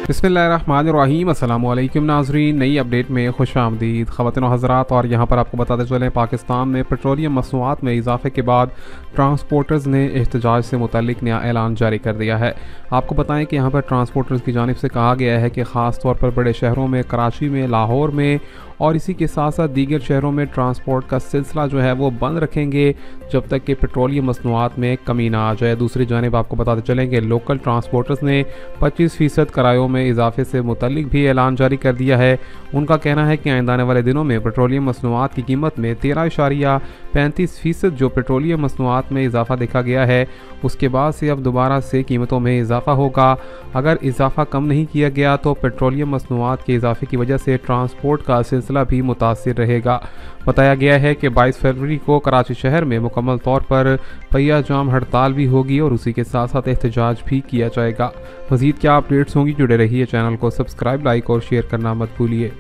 बिस्मिल्लाहिर्रहमानिर्रहीम। अस्सलाम वालेकुम नाज़रीन, नई अपडेट में खुश आमदीद ख़वातीन व हज़रात। और यहाँ पर आपको बताते चलें, पाकिस्तान में पेट्रोलियम मसनूआत में इजाफे के बाद ट्रांसपोर्टर्स ने एहतजाज से मुतल्लिक नया ऐलान जारी कर दिया है। आपको बताएं कि यहाँ पर ट्रांसपोर्टर्स की जानिब से कहा गया है कि ख़ास तौर पर बड़े शहरों में, कराची में, लाहौर में और इसी के साथ साथ दीगर शहरों में ट्रांसपोर्ट का सिलसिला जो है वो बंद रखेंगे जब तक कि पेट्रोलियम मसनूआत में कमी ना आ जाए। दूसरी जानिब आपको बताते चलें कि लोकल ट्रांसपोर्टर्स ने 25% किरायों में इजाफे से मुतल्लिक भी ऐलान जारी कर दिया है। उनका कहना है कि आइंदा आने वाले दिनों में पेट्रोलियम मसनूआत की कीमत में 13.35% जो पेट्रोलियम मसनूआत में इजाफा देखा गया है, उसके बाद से अब दोबारा से कीमतों में इजाफा होगा। अगर इजाफा कम नहीं किया गया तो पेट्रोलियम मसनूआत के इजाफे की वजह से ट्रांसपोर्ट का सिलसिला भी मुतासिर रहेगा। बताया गया है कि 22 फरवरी को कराची शहर में मुकम्मल तौर पर पहिया जाम हड़ताल भी होगी और उसी के साथ साथ एहतजाज भी किया जाएगा। मज़ीद क्या अपडेट्स होंगी, जुड़े रहिए, चैनल को सब्सक्राइब, लाइक और शेयर करना मत भूलिए।